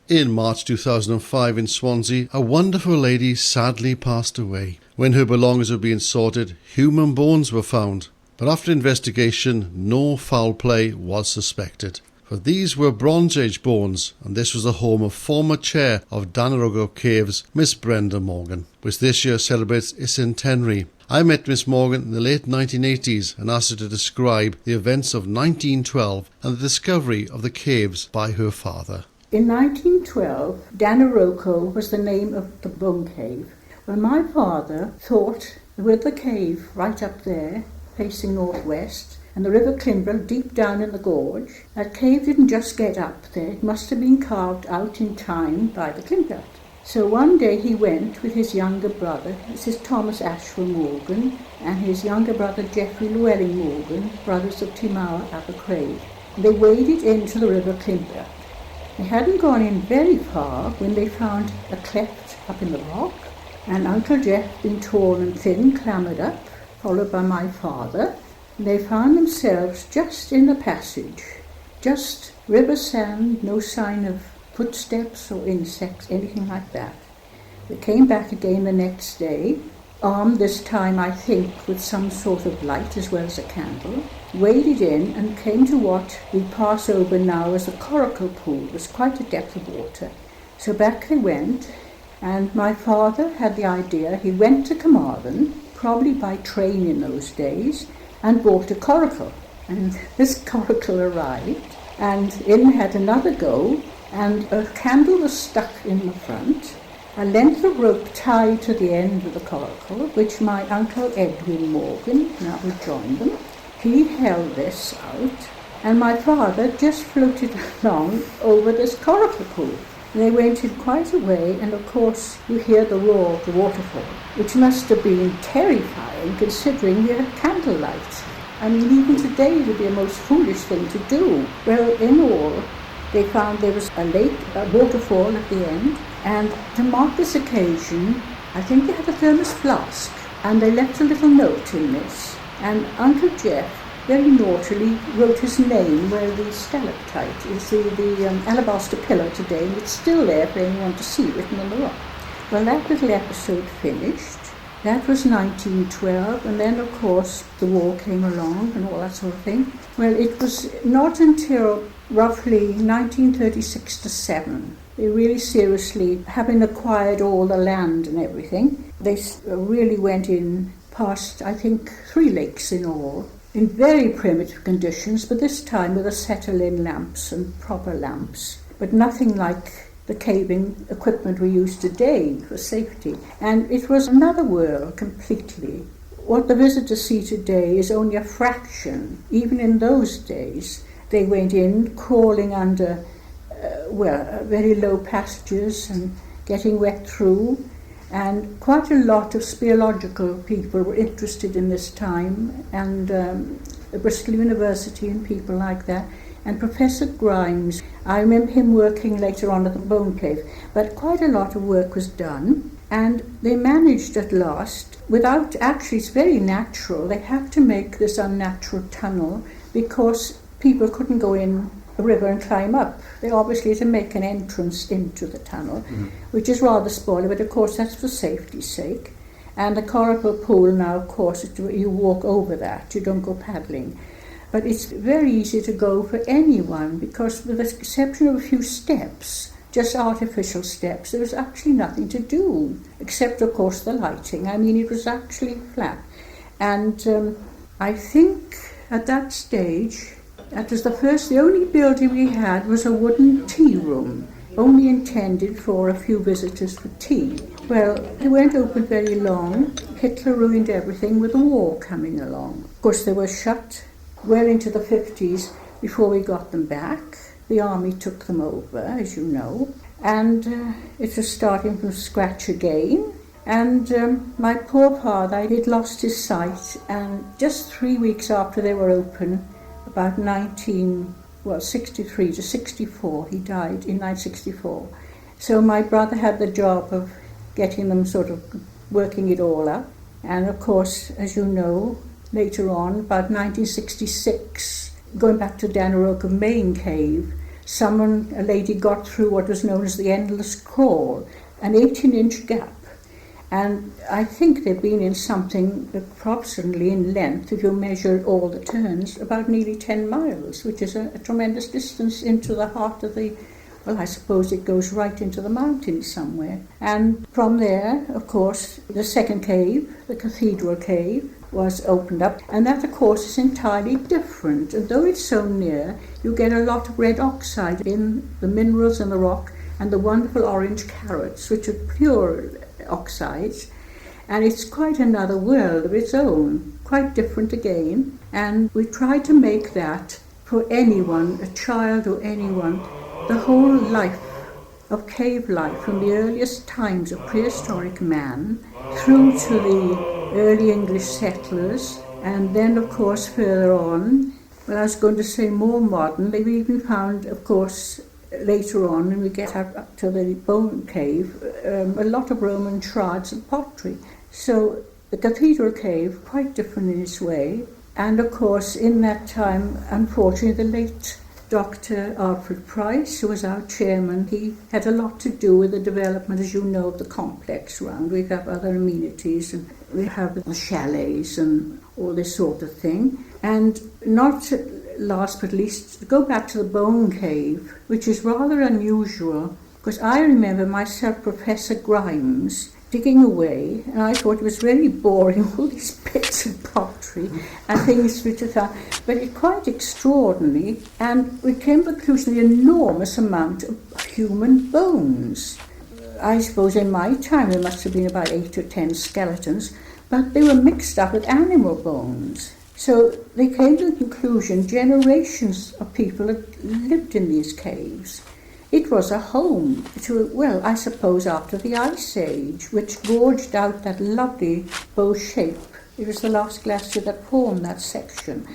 In March 2005 in Swansea, a wonderful lady sadly passed away. When her belongings were being sorted, human bones were found. But after investigation, no foul play was suspected. For these were Bronze Age bones, and this was the home of former chair of Dan-yr-Ogaf Caves, Miss Brenda Morgan, which this year celebrates its centenary. I met Miss Morgan in the late 1980s and asked her to describe the events of 1912 and the discovery of the caves by her father. In 1912, Dan-yr-Ogaf was the name of the bone cave. Well, my father thought with the cave right up there, facing northwest, and the River Climbrel deep down in the gorge, that cave didn't just get up there, it must have been carved out in time by the Climbrel. So one day he went with his younger brother, this is Thomas Ashwell Morgan, and his younger brother Geoffrey Llewellyn Morgan, brothers of Timar Abercraig. They waded into the River Climbrel. They hadn't gone in very far when they found a cleft up in the rock, and Uncle Jeff, being tall and thin, clambered up, followed by my father. They found themselves just in the passage, just river sand, no sign of footsteps or insects, anything like that. They came back again the next day, armed this time, I think, with some sort of light as well as a candle, waded in and came to what we pass over now as a coracle pool. It was quite a depth of water. So back they went, and my father had the idea. He went to Carmarthen, probably by train in those days, and bought a coracle. And this coracle arrived, and in had another go, and a candle was stuck in the front, a length of rope tied to the end of the coracle, which my uncle Edwin Morgan now would join them. He held this out, and my father just floated along over this coracle pool. They went in quite a way, and of course you hear the roar of the waterfall, which must have been terrifying considering we had candlelight. I mean, even today it would be a most foolish thing to do. Well, in all, they found there was a lake, a waterfall at the end, and to mark this occasion, I think they had a thermos flask, and they left a little note in this. And Uncle Jeff very naughtily wrote his name where the stalactite is, the alabaster pillar today, and it's still there for anyone to see written on the rock. Well, that little episode finished. That was 1912, and then of course the war came along and all that sort of thing. Well, it was not until roughly 1936 to 7, they really seriously, having acquired all the land and everything, they really went in past, I think, 3 lakes in all, in very primitive conditions, but this time with acetylene lamps and proper lamps, but nothing like the caving equipment we use today for safety. And it was another world completely. What the visitors see today is only a fraction. Even in those days, they went in crawling under, very low passages and getting wet through. And quite a lot of speleological people were interested in this time, and Bristol University and people like that. And Professor Grimes, I remember him working later on at the Bone Cave, but quite a lot of work was done, and they managed at last, without, actually it's very natural, they had to make this unnatural tunnel because people couldn't go in the river and climb up. They obviously had to make an entrance into the tunnel, which is rather spoiler, but of course that's for safety's sake. And the coracle pool now, of course, you walk over that, you don't go paddling. But it's very easy to go for anyone because with the exception of a few steps, just artificial steps, there was actually nothing to do, except of course the lighting. I mean, it was actually flat. And I think at that stage, that was the only building we had was a wooden tea room, only intended for a few visitors for tea. Well, it weren't open very long. Hitler ruined everything with the war coming along. Of course, they were shut well into the 50s before we got them back. The army took them over, as you know, and it was starting from scratch again. And my poor father, he'd lost his sight, and just 3 weeks after they were open, about 63 to 64, he died in 1964. So my brother had the job of getting them sort of working it all up. And of course, as you know, later on, about 1966, going back to Dan-yr-Ogaf main cave, a lady got through what was known as the endless crawl, an 18-inch gap. And I think they've been in something approximately in length, if you measure all the turns, about nearly 10 miles, which is a tremendous distance into the heart of the, well, I suppose it goes right into the mountains somewhere. And from there, of course, the second cave, the Cathedral Cave, was opened up. And that, of course, is entirely different. And though it's so near, you get a lot of red oxide in the minerals in the rock and the wonderful orange carrots, which are pure oxides, and it's quite another world of its own, quite different again. And we try to make that for anyone, a child or anyone, the whole life of cave life from the earliest times of prehistoric man through to the early English settlers, and then of course further on, well, I was going to say more modern, they've even found, of course, later on, when we get up to the bone cave, a lot of Roman shards and pottery. So the Cathedral Cave, quite different in its way. And of course, in that time, unfortunately, the late Dr. Alfred Price, who was our chairman, he had a lot to do with the development, as you know, of the complex round. We have other amenities, and we have the chalets and all this sort of thing. And not last but least, to go back to the Bone Cave, which is rather unusual, because I remember myself, Professor Grimes, digging away, and I thought it was really boring, all these bits of pottery and things which I thought, but it's quite extraordinary, and we came to the conclusion the enormous amount of human bones. I suppose in my time there must have been about 8 or 10 skeletons, but they were mixed up with animal bones. So they came to the conclusion generations of people had lived in these caves. It was a home to, well, I suppose after the Ice Age, which gorged out that lovely bow shape. It was the last glacier that formed that section.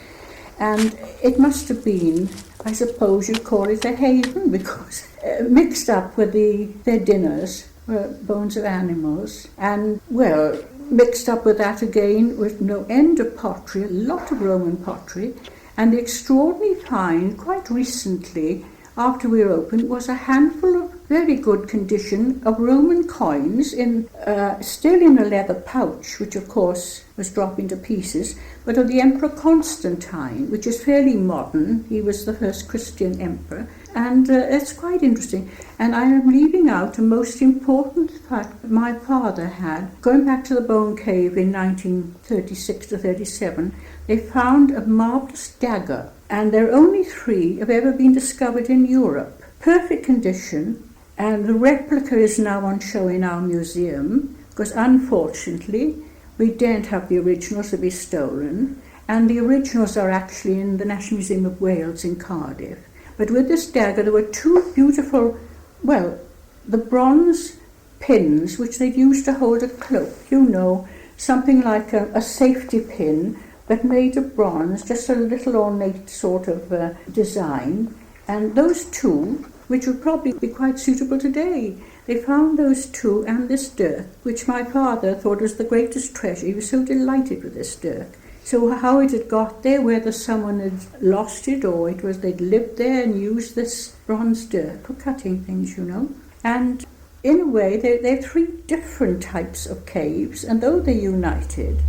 And it must have been, I suppose you'd call it a haven, because mixed up with their dinners were bones of animals. And, well, mixed up with that again with no end of pottery, a lot of Roman pottery, and the extraordinary find quite recently, after we were open, was a handful of very good condition of Roman coins still in a leather pouch, which of course was dropping to pieces, but of the Emperor Constantine, which is fairly modern. He was the first Christian emperor, and it's quite interesting. And I am leaving out a most important fact that my father had. Going back to the Bone Cave in 1936 to 37, they found a marvellous dagger, and there are only 3 have ever been discovered in Europe. Perfect condition, and the replica is now on show in our museum, because unfortunately we daren't have the originals to be stolen, and the originals are actually in the National Museum of Wales in Cardiff. But with this dagger there were 2 beautiful, well, the bronze pins which they'd used to hold a cloak, you know, something like a safety pin, but made of bronze, just a little ornate sort of design. And those 2, which would probably be quite suitable today, they found those 2 and this dirk, which my father thought was the greatest treasure. He was so delighted with this dirk. So how it had got there, whether someone had lost it or it was they'd lived there and used this bronze dirk for cutting things, you know. And in a way, they're 3 different types of caves, and though they're united,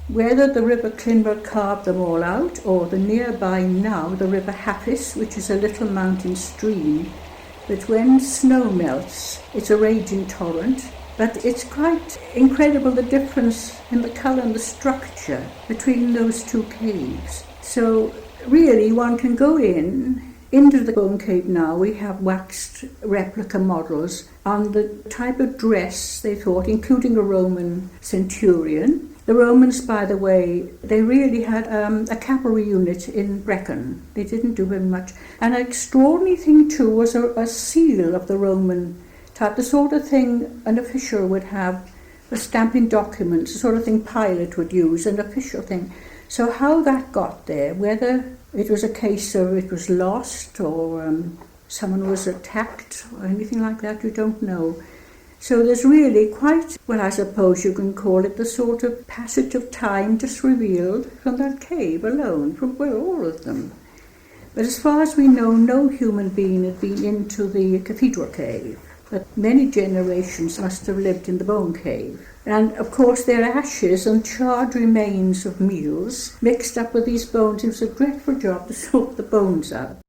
whether the River Clinber carved them all out, or the nearby now, the River Happis, which is a little mountain stream, that when snow melts, it's a raging torrent, but it's quite incredible the difference in the colour and the structure between those 2 caves. So really one can go into the Bone Cave now. We have waxed replica models on the type of dress they thought, including a Roman centurion. The Romans, by the way, they really had a cavalry unit in Brecon. They didn't do very much. And an extraordinary thing too was a seal of the Roman type, the sort of thing an official would have for stamping documents, the sort of thing Pilate would use, an official thing. So how that got there, whether it was a case of it was lost or someone was attacked or anything like that, you don't know. So there's really quite, well, I suppose you can call it the sort of passage of time just revealed from that cave alone, from, well, all of them. But as far as we know, no human being had been into the cathedral cave. But many generations must have lived in the bone cave. And of course their ashes and charred remains of meals mixed up with these bones. It was a dreadful job to soak the bones up.